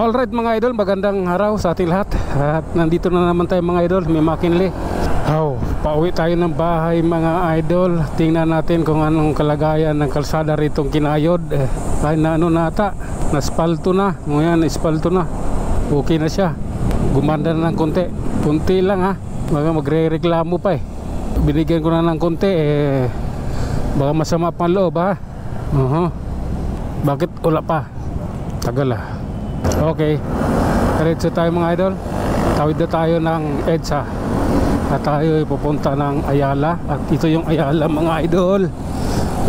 Alright mga idol, magandang araw sa ating lahat. At nandito na naman tayo mga idol, may McKinley. Pauwi tayo ng bahay mga idol. Tingnan natin kung anong kalagayan ng kalsada ritong Kinayod. Ay na ano nata, naspalto na. Ngayon, ispalto na. Okay na siya. Gumanda na ng konti. Konti lang ha. Magre-reklamo pa eh. Binigyan ko na ng konti eh. Baka masama pang loob ha. Bakit wala pa? Tagal ah. Okay, diretso tayo mga idol. Tawid na tayo ng EDSA at tayo pupunta ng Ayala. At ito yung Ayala mga idol.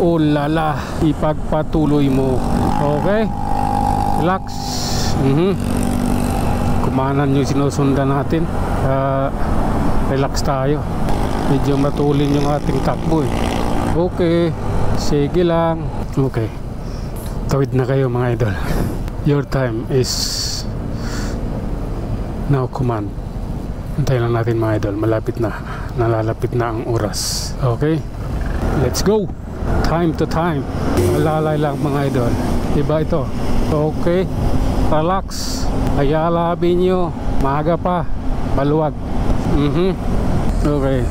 Oh lala, ipagpatuloy mo. Okay, relax. Kumanan yung sinusundan natin. Relax tayo. Medyo matulin yung ating takbo eh. Okay, sige lang. Okay, tawid na kayo mga idol. Your time is now command. Antayin lang natin mga idol. Malapit na. Nalalapit na ang oras. Okay? Let's go! Time to time. Malalay lang mga idol. Diba ito? Okay? Relax. Ayala Avenue. Maaga pa. Maluwag. Okay.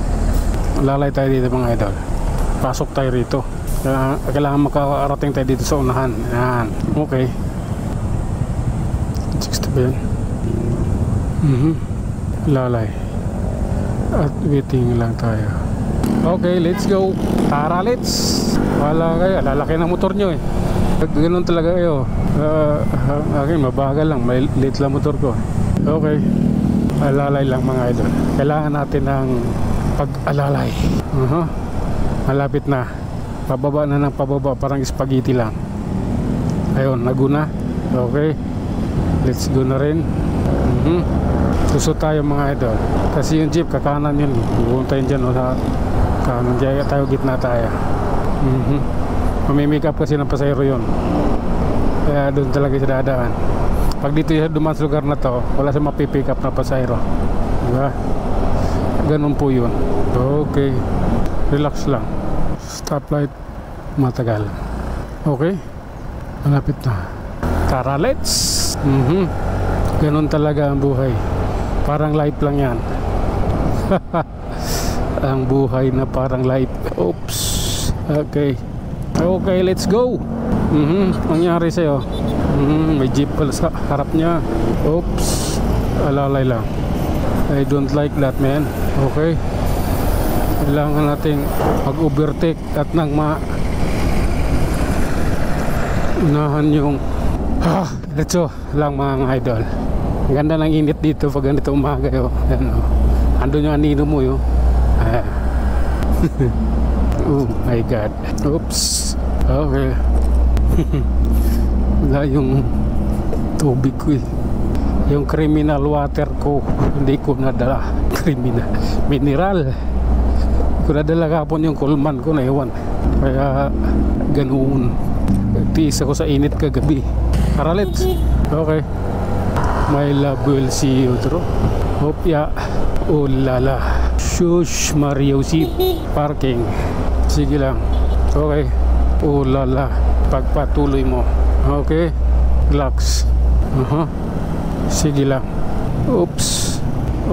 Malalay tayo dito mga idol. Pasok tayo rito. Kailangan makarating tayo dito sa unahan. Yan. Okay. 60 ba yan? Lalay. At waiting lang tayo. Okay, let's go. Tara, let's. Wala kayo, lalaki ng motor nyo eh. Ganun talaga kayo. Akin mabagal lang, may late lang motor ko. Okay, alalay lang mga idol. Kailangan natin ng pag-alalay. Malapit na. Pababa na ng pababa, parang spaghetti lang. Ayun, Laguna. Okay, let's go na rin. Susot tayo mga idol. Kasi yung jeep kakanan yun. Pupuntayin dyan o sa kanan. Kaya tayo gitna tayo. Mamimake up kasi ng pasayro yun. Kaya doon talaga siya dadaan. Pag dito siya dumaan sa lugar na to, wala siya mapipick up na pasayro. Diba? Ganun po yun. Okay, relax lang. Stoplight, matagal. Okay, malapit na. Tara, let's. Ganun talaga ang buhay. Parang life lang yan. Ang buhay na parang life. Oops. Okay. Okay, let's go. Nangyari sa'yo. May jeep pala sa harap niya. Oops. Alalay lang. I don't like that man. Okay. Kailangan nating mag-overtake at nang unahan yung let's go lang mga idol. Ang ganda ng init dito pag ganito umaga yo. Andun yung anino mo yo. Oh my god. Oops. Okay. Wala yung tubig ko eh. Yung criminal water ko hindi ko nadala. Criminal mineral ko nadala kapon. Yung kulman ko na iwan. Kaya ganoon. Tiis ako sa init kagabi. Karalit. Okay. My love will see you through. Hope ya. Oh lala. Shush Mario si parking. Sige lang. Okay. Oh lala. Pagpatuloy mo. Okay. Relax. Sige lang. Oops.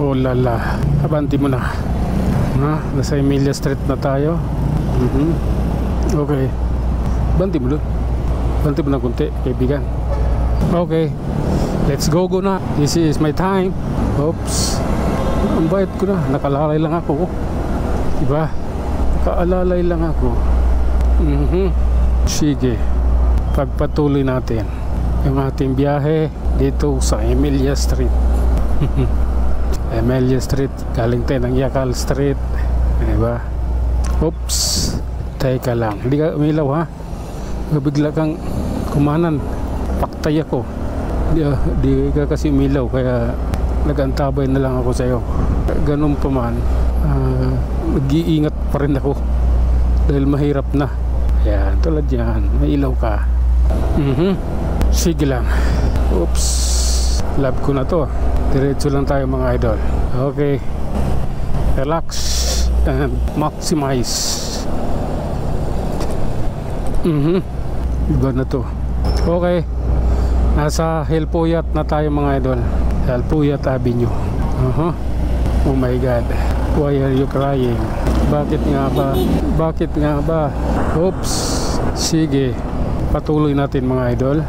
Oh lala. Abanti mo na. Nasa Emilia Street na tayo. Okay. Banti mo doon. Banti mo na kunti, kaibigan. Okay. Let's go na. This is my time. Oops. Ang bait ko na. Nakalalay lang ako. Diba? Nakaalalay lang ako. Sige. Pagpatuloy natin yung ating biyahe dito sa Emilia Street. Emilia Street. Galing tayo ng Yakal Street. Diba? Oops. Teka lang. Hindi ka umilaw ha? Bigla kang kumanan. Paktay ako. Di ka kasi umilaw. Kaya nag-antabay na lang ako sa'yo. Ganun pa man, nag-iingat pa rin ako. Dahil mahirap na. Ayan, tulad yan. May ilaw ka. Sige lang. Oops. Love ko na to. Diretso lang tayo mga idol. Okay. Relax and maximize. Iba na to. Okay. Nasa Hilpuyat na tayo mga idol. Hilpuyat Avenue. Oh my God. Why are you crying? Bakit nga ba? Bakit nga ba? Oops. Sige. Patuloy natin mga idol.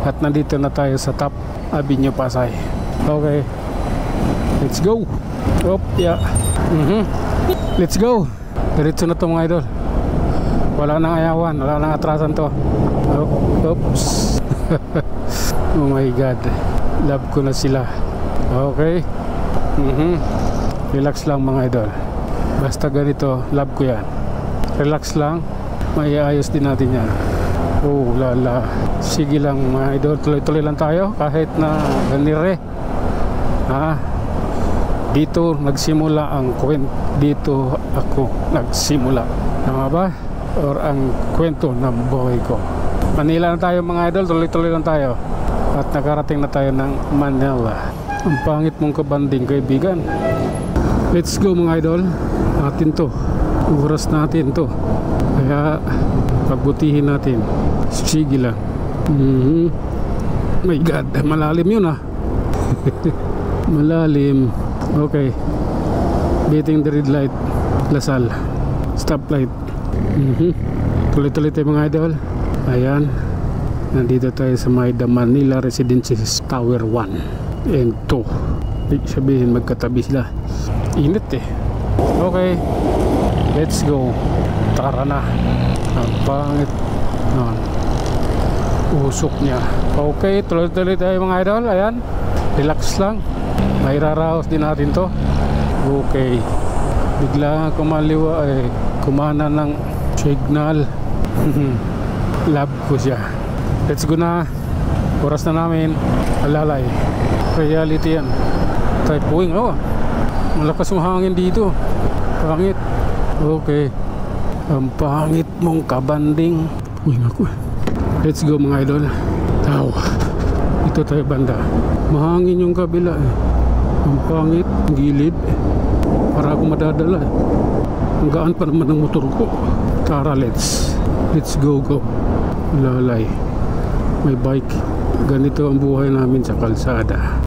At nandito na tayo sa Top Avenue, Pasay. Okay. Let's go. Op, yeah. Let's go. Diretso na to mga idol. Wala nang ayawan. Wala nang atrasan to. Oops. Oh my God. Love ko na sila. Okay. Relax lang mga idol. Basta ganito, love ko yan. Relax lang. Maiayos din natin yan. Oh lala. Sige lang mga idol, tuloy-tuloy lang tayo kahit na ganire. Dito nagsimula ang kwento. Dito ako nagsimula. Tama ba? Or ang kwento ng buhay ko. Manila na tayo mga idol, tuloy-tuloy lang tayo. At nakarating na tayo ng Manila. Ang pangit mong kabanding kaibigan. Let's go mga idol. Atin to. Oras natin to. Kaya pagbutihin natin. Sige lang. My God, malalim yun malalim. Okay. Beating the red light. Lasal. Stoplight. Tuloy-tuloy tayo mga idol. Ayan. Nandito tayo sa Maida Manila Residences Tower 1 and 2. Ibig sabihin magkatabi sila. Init Okay. Let's go. Tara na. Ang pangit. Usok niya. Okay, tuloy-tuloy tayo mga idol. Ayan. Relax lang. May raraos din natin to. Okay. Bigla kumaliwa kumana ng signal. Love ko siya. Let's go na. Oras na namin. Alalay. Reality yan. Typhoon. Malakas yung hangin dito. Pangit. Okay. Ang pangit mong kabanding. Uy naku. Let's go mga idol. Ito tayo banda. Mahangin yung kabila Ang pangit. Ang gilid. Para ako madadala Ang gaan pa naman ng motor ko. Tara, let's go. Lalay. May bike. Ganito ang buhay namin sa kalsada.